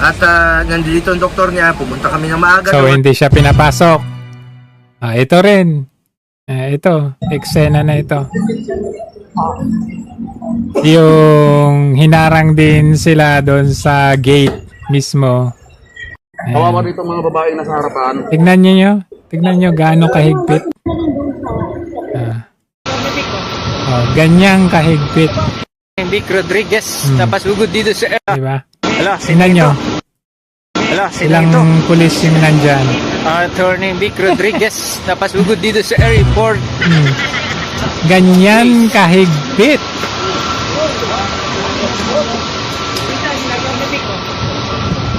At nandito ang doktor niya, pumunta kami ng maaga. So, hindi siya pinapasok. Ito rin. Ito, eksena na ito. Yung hinarang din sila doon sa gate mismo. Kawawa rito mga babaeng nasa harapan. Tignan nyo gaano kahigpit. Ganyang kahigpit. Vic Rodriguez, napasugod dito sa Diba? Ala, Tignan nyo, ilang ito. pulis yung nandyan. Attorney Vic Rodriguez, napasugod dito sa airport. Ganyan kahigpit.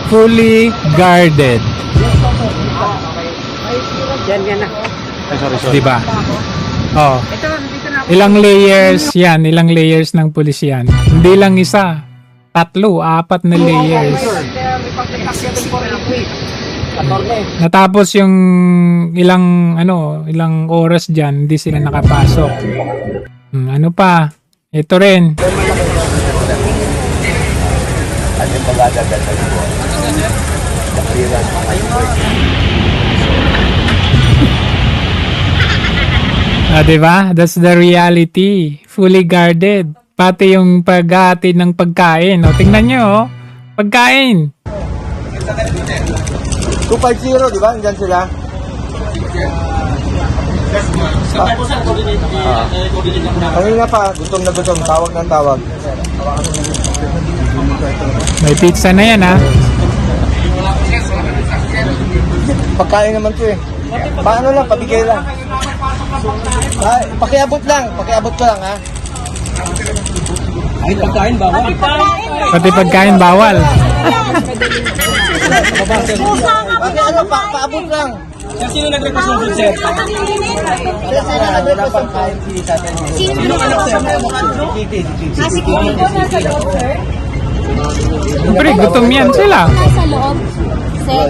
Fully guarded. Yan na. Diba? Oh. Ilang layers yan, ilang layers ng pulis yan. Hindi lang isa, 3, 4 na layers. Natapos yung ilang oras dyan, hindi sila nakapasok. Ano pa? Ito rin. Diba? That's the reality. Fully guarded. Pati yung paghatid ng pagkain. Tingnan nyo, pagkain. 250, di ba? Andyan sila. Kanina pa, gutom na gutom. Tawag ng tawag. May pizza na yan, ha? Pagkain naman to eh. Paano lang, pabigay lang. Pakiabot ko lang ha. Ay, pagkain ba? Pati pagkain bawal. Paabot lang. Sino nag-request ng food, sir? Wala pang kain si Tatay. Sino anak, sir? Si Kiko nasa loob, sir? Siyempre, gutom yan sila. Nasa loob, sir?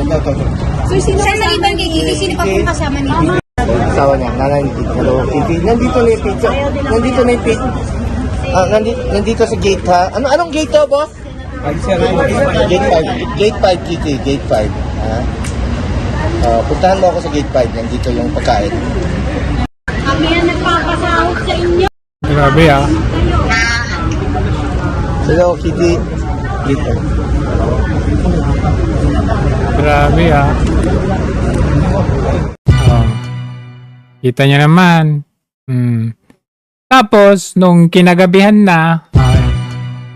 Sir, sino sa ibang kikiki? Sino pa pong kasama ni Kiko? Asawa niya, nanay ni Tito. Hello, Titi. Nandito na yung pizza. Nandito na yung pizza. Nandito sa gate ha. Anong gate to, boss? Gate 5. Gate 5, Titi. Gate 5. Ha? Puntahan mo ako sa gate 5. Nandito yung pagkain. Kami yan nagpapasahod sa inyo. Grabe, ha? Hello, Kitty. Gate 5. Grabe, ha? Kita nyo naman. Tapos, nung kinagabihan na,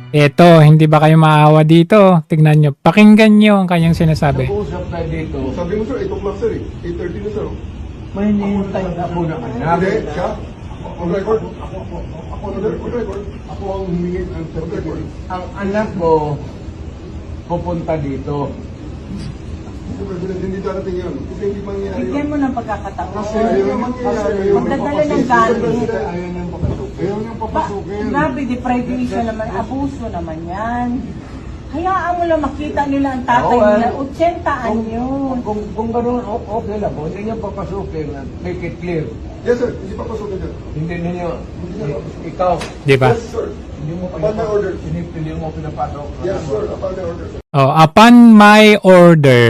eto, hindi ba kayo maawa dito? Tignan nyo, pakinggan nyo ang kanyang sinasabi. Usap tayo dito. Sabi mo sir, 8 o'clock sir eh. 8:30 na sir. May hinihintay na po ng anak. Hindi, siya. On record. On record. Ako ang humingi ng record. Ang anak ko pupunta dito. Mr. President, hindi darating yan. Kasi hindi mangyayari Bigyan yun. mo ng pagkakataon. Kasi ayaw mangyayari. Magdadala ng galit. Ayaw niyang papasok. Ayaw niyang papasukin. Grabe, deprivation naman, abuso naman yan. Hayaan mo lang makita nila ang tatay nila. 80 anyo. Kung gano'n, okay lang po. Hindi niyo papasukin. Make it clear. Yes sir, hindi papasukin yan. Hindi ninyo, ikaw, Di ba? Yes sir. hindi mo Upon my order. hindi mo pinapasok. Yes sir, upon my order. Upon my order,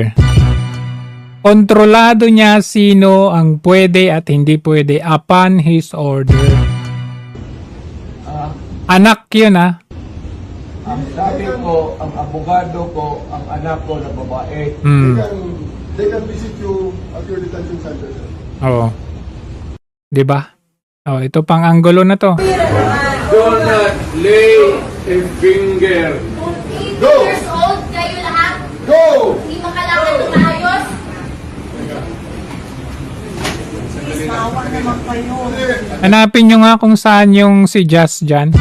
kontrolado niya sino ang pwede at hindi pwede upon his order. Anak yun, ha? Ang sabi ko, ang abogado ko, ang anak ko na babae. They can visit you at your detention center sir. Oo. Di ba? Ito pang anggulo na to. Do not lay a finger. 14 years old kayo lahat? Go! Hindi makalakad ng maayos? Please, maawa naman kayo. Hanapin nyo nga kung saan yung si Just dyan.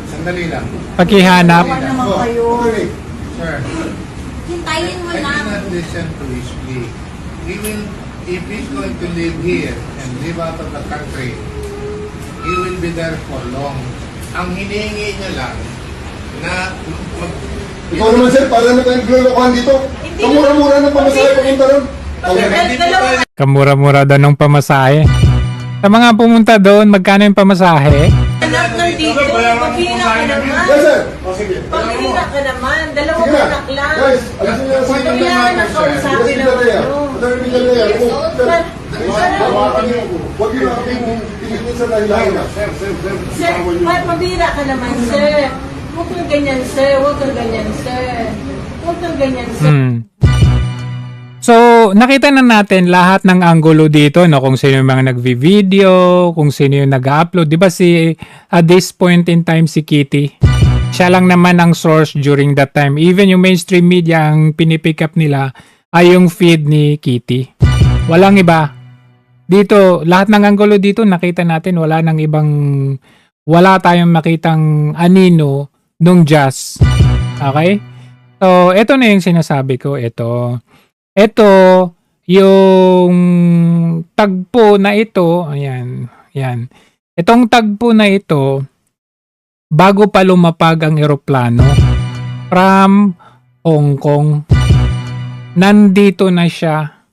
Sandali lang. Pakihanap. Maawa naman kayo. Sir, Hintayin mo lang. listen to his plea. He will, if he's going to live here and live out of the country, he will be there for long. Ang hinihingi niya lang na ikaw naman sir, para na tayong glolokohan dito. Kamura-mura ng pamasahe papunta ron. Kamura-mura daw ng pamasahe. Sa mga pumunta doon, magkano yung pamasahe? Anak ng dito, paghina ka naman. Yes sir. Paghina ka naman. naman. Dalawang anak lang. Guys, alisin niyo sa inyo Kailangan ang kausapin ng ano. Huwag niyo na tingin sa lahilahin. Sir, mabira ka naman, sir. Huwag kang ganyan, sir. Huwag kang ganyan, sir. Huwag kang ganyan, sir. So, nakita na natin lahat ng angulo dito, no? Kung sino yung mga nagvi-video, kung sino yung nag-upload. Di ba at this point in time, si Kitty, siya lang naman ang source during that time. Even yung mainstream media, ang pinipick up nila ay yung feed ni Kitty. Walang iba. Dito, lahat ng angulo dito, nakita natin, wala tayong makitang anino nung jazz. Okay? So, ito na yung sinasabi ko. Ito, yung tagpo na ito, ayan. Itong tagpo na ito, bago pa lumapag ang eroplano from Hong Kong, nandito na siya.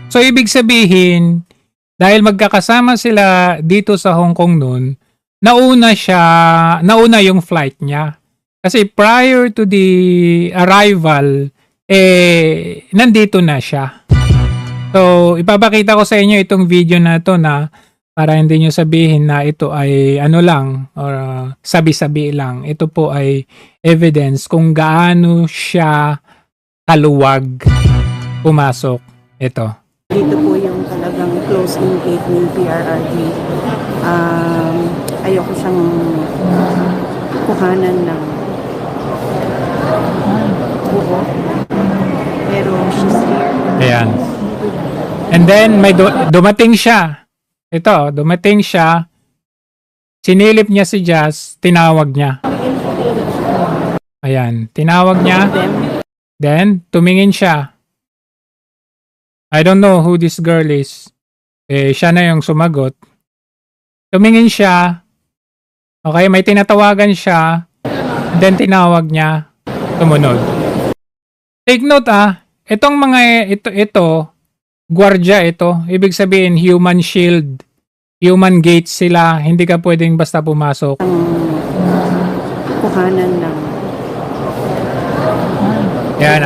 So, ibig sabihin, dahil magkakasama sila dito sa Hong Kong noon, nauna yung flight niya. Kasi prior to the arrival, nandito na siya. So, ipapakita ko sa inyo itong video na to na para hindi nyo sabihin na ito ay ano lang or sabi-sabi lang. Ito po ay evidence kung gaano siya kaluwag pumasok. Ito. Dito po yung talagang closing gate ng PRRD. Ayoko siyang kuhanan ng buo. Pero she's here. Ayan. And then may dumating siya. Ito, dumating siya. Sinilip niya si Jazz, tinawag niya. Ayan, tinawag niya. Then tumingin siya. I don't know who this girl is. Siya na yung sumagot. Tumingin siya. Okay, may tinatawagan siya. Then tinawag niya. Tumunod. Take note itong mga ito, gwardiya ito. Ibig sabihin human shield, human gate sila. Hindi ka pwedeng basta pumasok. Kuhanan ng Yan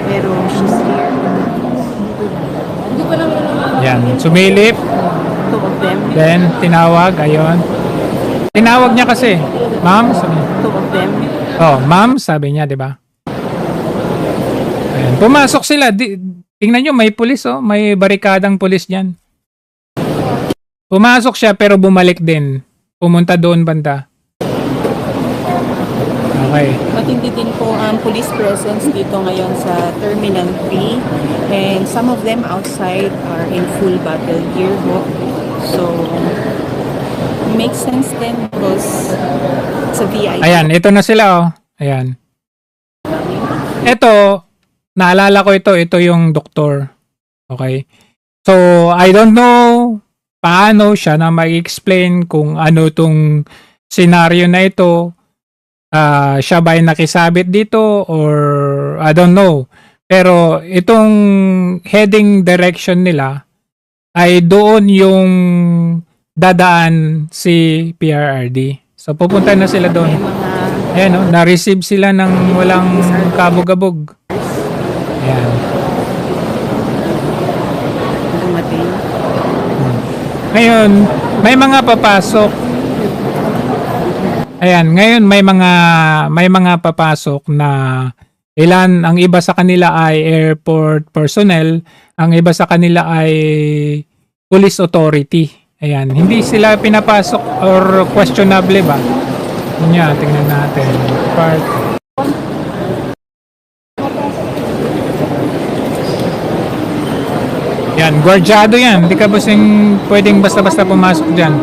pero she's here. Yan, sumilip. Two of them. Then tinawag, ayun. Tinawag niya kasi, ma'am. Two of them. Oh, ma'am, sabi niya, 'di ba? Ayan, pumasok sila. Tingnan niyo, may pulis may barikadang pulis diyan. Pumasok siya pero bumalik din. Pumunta doon banda. Okay. Matindi din po ang police presence dito ngayon sa Terminal 3 and some of them outside are in full battle gear ho. So makes sense then because it's a VIP. Ayan, ito na sila Ayan. Ito, naalala ko ito yung doktor. Okay? So, I don't know paano siya na mag-explain kung ano tong scenario na ito. Siya ba ay nakisabit dito or I don't know. Pero itong heading direction nila ay doon yung dadaan si PRRD. So pupunta na sila doon. Ayan na-receive sila ng walang kabog-abog. Ayan. Ngayon, may mga papasok. Ayan, ngayon may mga papasok na ilan, ang iba sa kanila ay airport personnel, ang iba sa kanila ay police authority. Ayan, hindi sila pinapasok or questionable ba? Yan, tingnan natin. Part. Yan, gwardyado yan. Hindi ka pwedeng basta-basta pumasok dyan.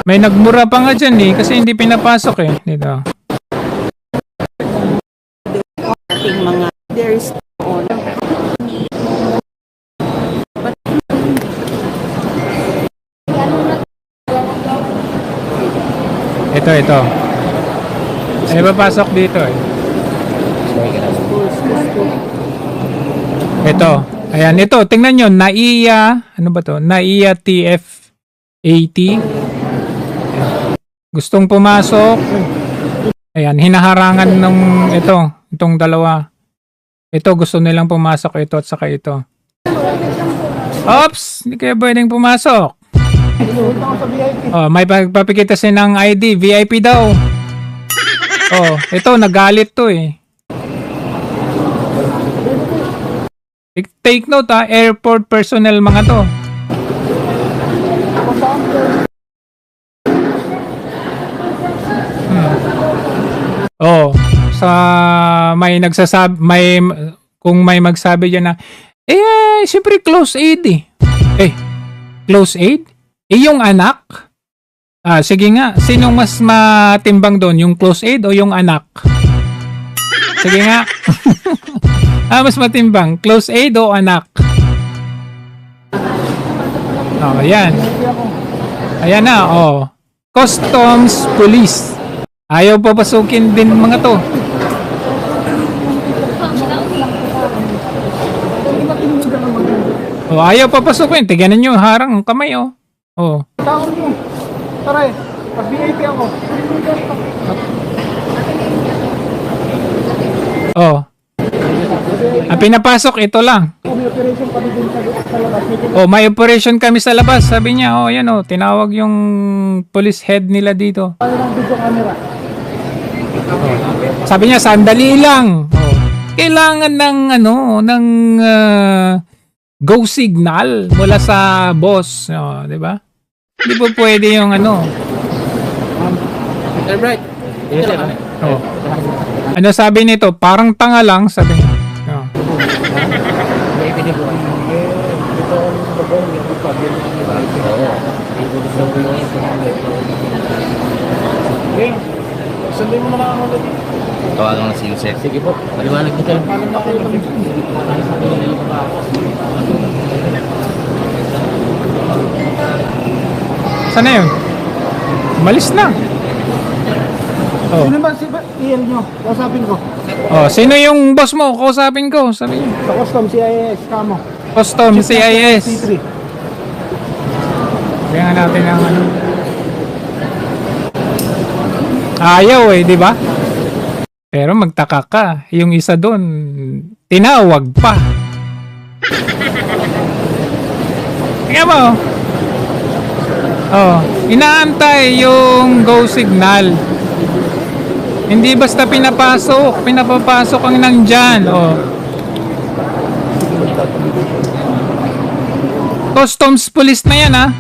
May nagmura pa nga dyan kasi hindi pinapasok dito. Ating mga there's on Ito. Ay papasok dito Ito. Ayan, ito. Tingnan nyo. NAIA. Ano ba to? NAIA TF80. Ayan. Gustong pumasok. Ayan, hinaharangan ng itong dalawa. Ito, gusto nilang pumasok ito at saka ito. Oops! Hindi kayo pwedeng pumasok. Oh, may pagpapikitasin ng ID. VIP daw. Oh, ito, nagalit to eh. Take note ha, airport personnel mga to. Oh, sa kung may magsabi diyan na siyempre close aid eh. Close aid? Yung anak? Sige nga, sinong mas matimbang doon, yung close aid o yung anak? Sige nga. Mas matimbang, close aid o anak? Oh, ayan. Ayan na, oh. Customs Police. Ayaw papasukin din mga to. Oh, ayaw papasukin. Tignan nyo, harang ang kamay, oh. Oh. Tawag mo. Taray, pag-VIP ako. Oh. Ang pinapasok, ito lang. Oh, may operation kami sa labas. Sabi niya, oh, yan oh, tinawag yung police head nila dito. Sabi niya, sandali lang. Oh. Kailangan ng go signal mula sa boss, oh, 'di ba? Hindi po pwede yung Right. Oh. Ano sabi nito? Parang tanga lang, sabi niya. Oh. Sundin mo na lang ako ulit. Tawagan mo na si Yusef. Sige po. Maliwanag nito. Sana yun? Umalis na. Oh. Sino ba si Ian nyo? Kausapin ko. Oh, sino yung boss mo? Kausapin ko, sabi niya. Sa custom, CIS, kamo. Custom, CIS. C3. Kaya natin ang ayaw eh, di ba? Pero magtaka ka, yung isa doon, tinawag pa. Tingnan mo. Oh, inaantay yung go signal. Hindi basta pinapapasok ang nandyan. Oh. Customs Police na yan, ha?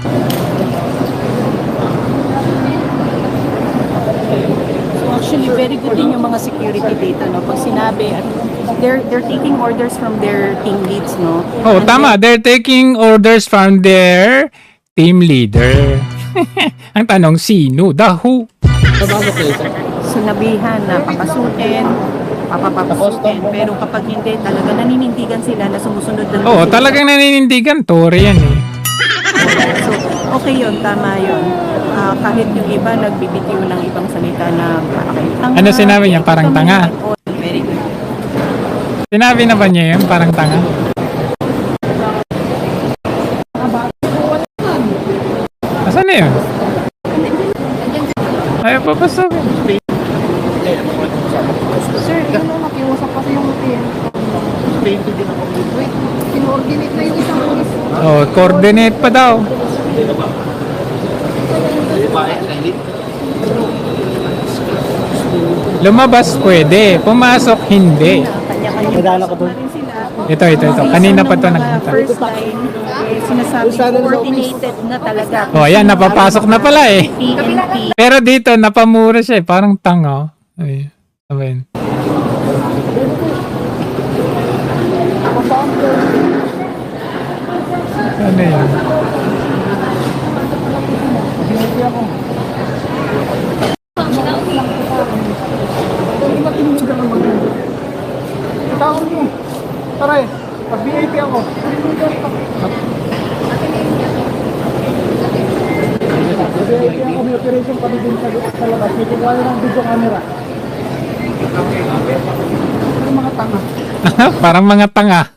Actually, very good din yung mga security data, no? Pag sinabi, at they're taking orders from their team leads, no? Oh, And tama. They're taking orders from their team leader. Ang tanong, sino? The who? sinabihan na papasukin, papapasukin. Pero kapag hindi, talaga naninindigan sila na sumusunod ng Oo, talagang naninindigan. Tore yan eh. So, okay yun, tama yun. Kahit yung iba nagbibitiw ng ibang salita na para kayong tanga. Ano sinabi niya? Parang tanga? Very good. Sinabi na ba niya yun? Parang tanga? Asan na yun? Ayaw papasabi. Sir, nakiusap kasi yung kino-coordinate na yung isang police. Oh, coordinate pa daw. Lumabas pwede, pumasok hindi. Kanya-kanya ko doon. Ito. Kanina pa to nagpunta. First time, sinasabi coordinated na talaga. Oh, ayan, napapasok na pala eh. PNP. Pero dito, napamura siya eh. Parang tanga. Oh. Ay, sabihin. Ano yun? Tawag mo. Taray, pag-VIP ako. VIP ako, may operation kami din sa labas. May kukuha ng video camera. Ang mga tanga. Parang mga tanga.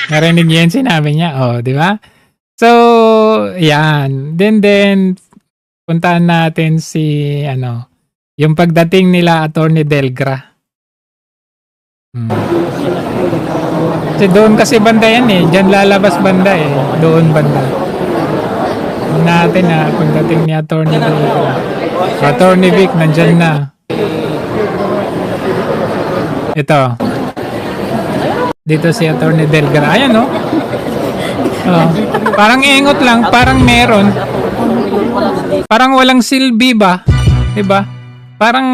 Narinig niya yun, sinabi niya. Oh, di ba? So, yan. Then, puntahan natin si, yung pagdating nila Attorney Delgra. Kasi doon kasi banda yan eh. Diyan lalabas banda eh. Doon banda. Tingnan natin na pagdating ni Attorney Delgra. Attorney Vic, nandyan na. Ito. Dito si Attorney Delgra. Ayan, no? Oh. Parang ingot lang. Parang meron. Parang walang silbi ba? Diba? Parang,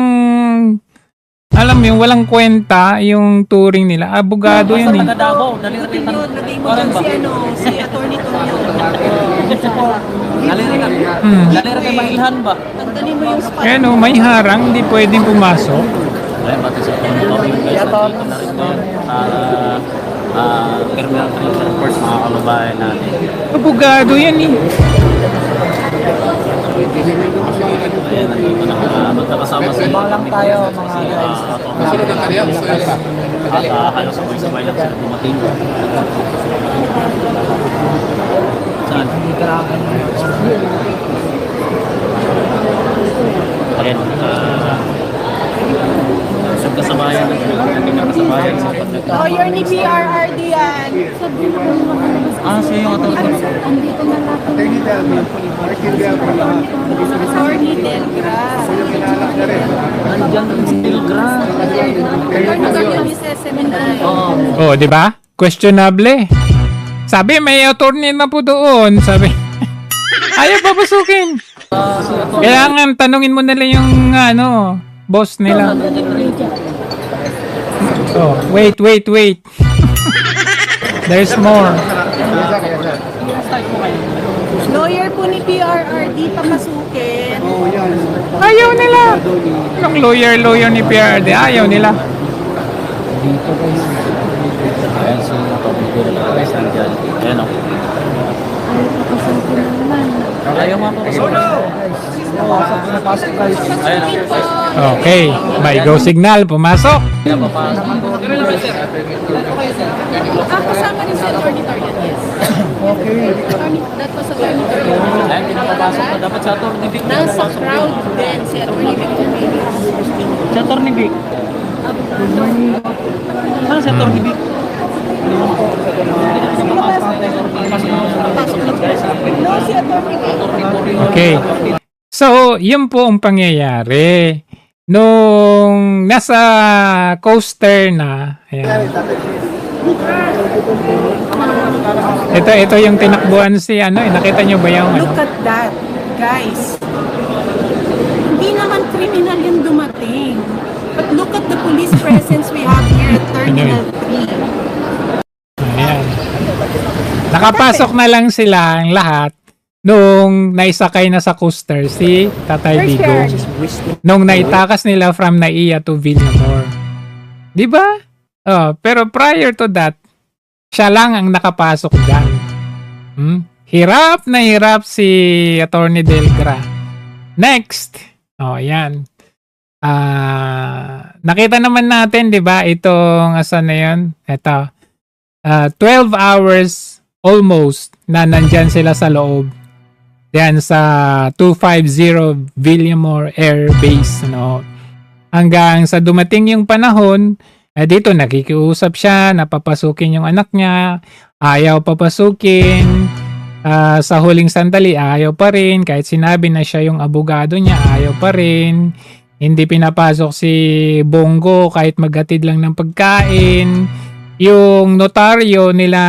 alam mo yung walang kwenta yung touring nila. Abogado yan eh. Si Attorney Tonyo. Ayan o, may harang. Hindi pwedeng pumasok. Criminal reports mga kababayan natin. Abogado yan eh. Magkakasama sa lang tayo mga guys. Halos sabay-sabay lang sila dumating. Saan? Ayan. Kasabayan kasabayan sa Lawyer ni PRRD yan. siya yung authority. Attorney Delgra. Nandiyan si Delgra. Oh, di ba? Questionable. Sabi may attorney na po doon. Sabi. Ayaw papasukin. Kailangan tanungin mo nila yung boss nila. Oh, wait. There's more. Lawyer po ni PRRD pamasukin. Ayaw nila. Yung lawyer ni PRD, ayaw nila. Ayan si guys nandiyan. Ayan o. Ayaw nga po. Ayan o. Okay, may go signal, pumasok. Kasama rin si Attorney Torian, yes. That was Attorney Torian. Ayan, pinapapasok na dapat sa Attorney Vic. Nasa crowd din si Attorney Victor Baby. Si Attorney Vic. Saan si Attorney Vic? Okay. So, yun po ang pangyayari. Nung nasa coaster na, ayan. Ito yung tinakbuhan si nakita nyo ba yung Look at that, guys. Hindi naman criminal yung dumating. But look at the police presence we have here at Terminal 3. Ayan. Nakapasok na lang sila ang lahat nung naisakay na sa coaster si Tatay Digong. Nung naitakas nila from Naiya to Villamor. Di ba? Oh, pero prior to that, siya lang ang nakapasok dyan. Hirap na hirap si Attorney Delgra. Next. Oh, ayan. Nakita naman natin, di ba? Itong, asan na yun? Ito. 12 hours almost na nandyan sila sa loob. Yan sa 250 Villamor Air Base. Hanggang sa dumating yung panahon, dito nakikiusap siya, napapasukin yung anak niya, ayaw papasukin. Sa huling sandali, ayaw pa rin. Kahit sinabi na siya yung abogado niya, ayaw pa rin. Hindi pinapasok si Bongo kahit maghatid lang ng pagkain. Yung notaryo nila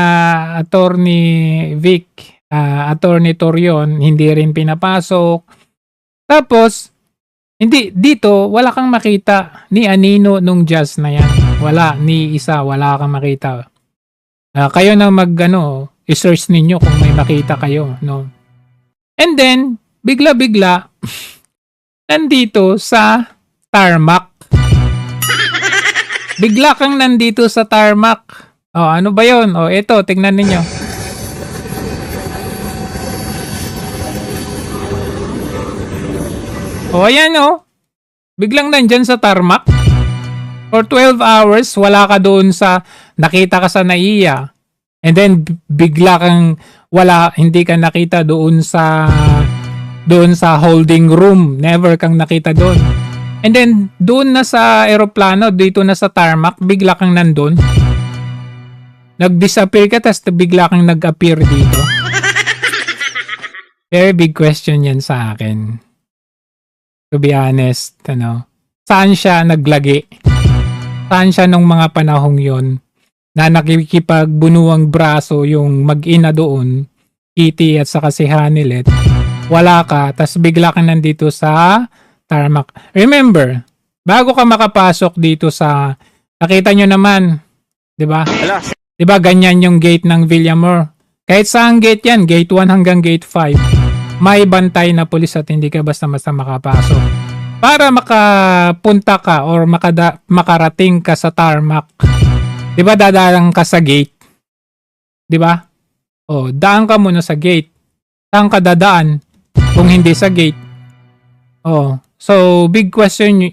Attorney Vic, Attorney Torion, hindi rin pinapasok. Tapos, hindi, dito, wala kang makita ni Anino nung jazz na yan. Wala, ni isa, wala kang makita. Kayo na i-search ninyo kung may makita kayo, no? And then, bigla-bigla, nandito sa tarmac. Bigla kang nandito sa tarmac. Oh, ano ba yun? Oh, ito, tingnan ninyo. O, ayan biglang nandyan sa tarmac. For 12 hours, wala ka doon nakita ka sa Naiya. And then, bigla kang hindi ka nakita doon sa doon sa holding room. Never kang nakita doon. And then, doon na sa aeroplano, dito na sa tarmac, bigla kang nandun. Nag-disappear ka, tapos bigla kang nag-appear dito. Very big question yan sa akin. To be honest, saan siya naglagi? Saan siya nung mga panahong yon na nakikipagbunuang braso yung mag-ina doon, Kitty at saka si Hanilet, wala ka, tas bigla ka nandito sa tarmac. Remember, bago ka makapasok dito sa, nakita nyo naman, di ba? Di ba ganyan yung gate ng Villamor? Kahit saan gate yan, gate 1 hanggang gate 5, may bantay na pulis at hindi ka basta-basta makapasok. Para makapunta ka or makarating ka sa tarmac, di ba dadaan ka sa gate? Di ba? O, daan ka muna sa gate. Saan ka dadaan kung hindi sa gate? O, so big question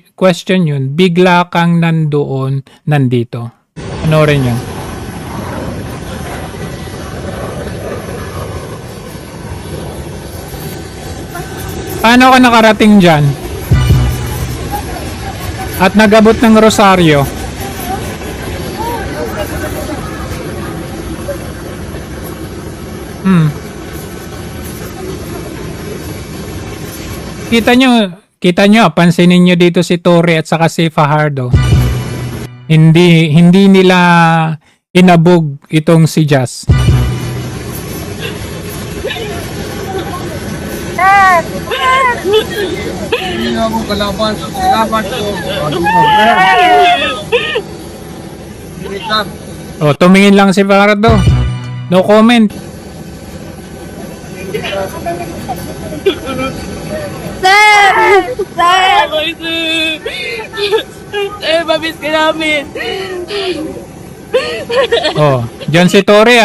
yun. Bigla kang nandoon, nandito. Ano rin yun? Paano ka nakarating dyan? At nag-abot ng rosaryo? Kita nyo, pansinin nyo dito si Torre at saka si Fajardo. Hindi nila inabog itong si Jazz. Hindi ako kalaban. Kalaban ko. O, tumingin lang si Fajardo. No comment. Mamiss ka namin. Oh, dyan si Torre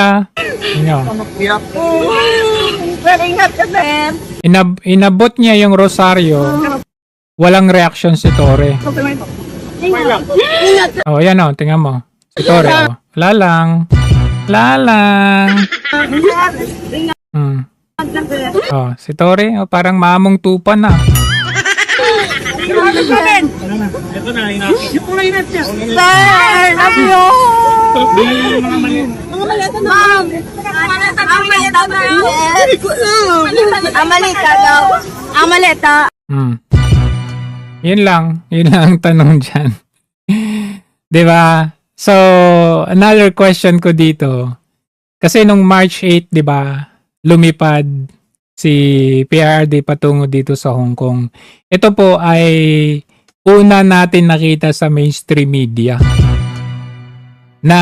Inyo. Inabot niya yung rosaryo. Walang reaction si Torre. Oh, yan tingnan mo. Si Torre Wala lang. Oh, si Torre parang mamong tupa na. Amaleta. Yun lang ang tanong dyan. Diba? So, another question ko dito. Kasi nung March 8, diba, lumipad si PRRD patungo dito sa Hong Kong. Ito po ay una natin nakita sa mainstream media na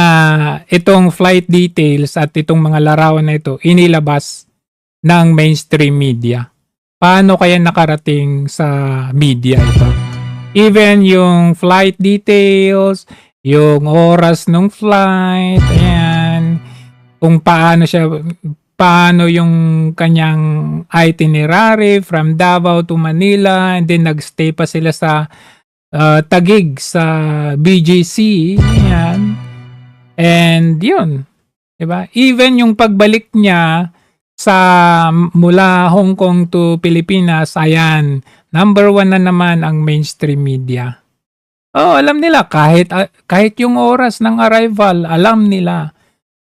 itong flight details at itong mga larawan na ito inilabas ng mainstream media. Paano kaya nakarating sa media ito? Even yung flight details, yung oras ng flight, ayan, kung paano yung kanyang itinerary from Davao to Manila, and then nagstay pa sila sa Taguig sa BGC, ayan. And yun, diba? Even yung pagbalik niya mula Hong Kong to Pilipinas, ayan, number 1 na naman ang mainstream media. Oh, alam nila kahit yung oras ng arrival, alam nila.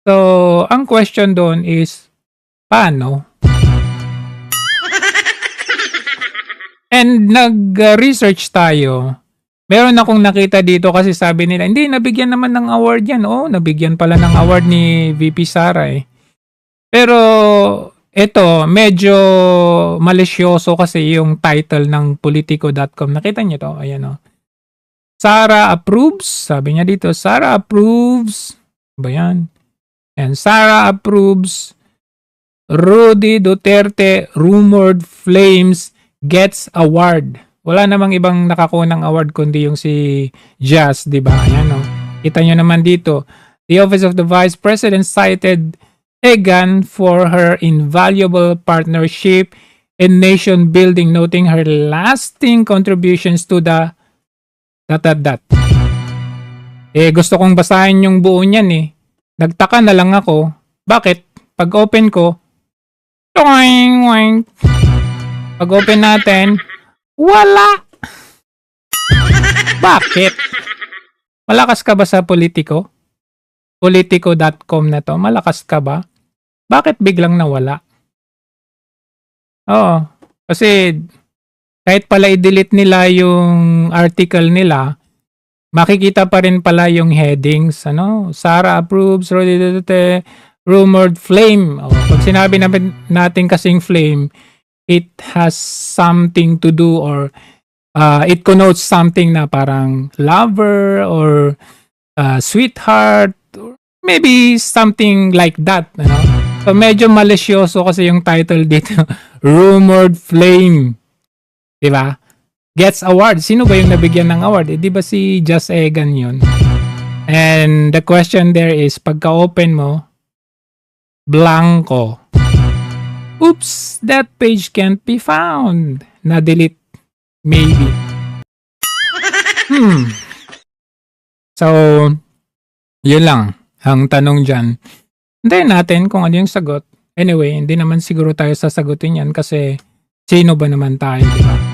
So, ang question doon is paano? And nag-research tayo. Meron akong nakita dito kasi sabi nila, hindi, nabigyan naman ng award yan. Oh, nabigyan pala ng award ni VP Sara Pero, ito, medyo malisyoso kasi yung title ng Politico.com. Nakita niyo to? Ayan Sara approves. Sabi niya dito, Sara approves. Ba yan? And Sara approves. Rudy Duterte rumored flames gets award. Wala namang ibang nakakunang award kundi yung si Jazz, di ba? Ayan Kita nyo naman dito. The Office of the Vice President cited Egan for her invaluable partnership in nation building, noting her lasting contributions to the ... Gusto kong basahin yung buo niyan Nagtaka na lang ako. Bakit? Pag open ko, toing, Pag open natin, wala! Bakit? Malakas ka ba sa politiko? Politico.com na to, malakas ka ba? Bakit biglang nawala? Oo, kasi kahit pala i-delete nila yung article nila, makikita pa rin pala yung headings, ano? Sara approves, Rodi Duterte, rumored flame. O, pag sinabi natin kasing flame, it has something to do or it connotes something na parang lover or sweetheart, or maybe something like that. Ano? So medyo malisyoso kasi yung title dito, rumored flame. Diba? Gets award. Sino ba yung nabigyan ng award? Eh, di ba si Just Egan yun? And the question there is, pagka-open mo, blanco. Oops, that page can't be found. Na-delete. Maybe. So, yun lang. Ang tanong dyan. Hintayin natin kung ano yung sagot. Anyway, hindi naman siguro tayo sasagutin yan kasi sino ba naman tayo, di ba?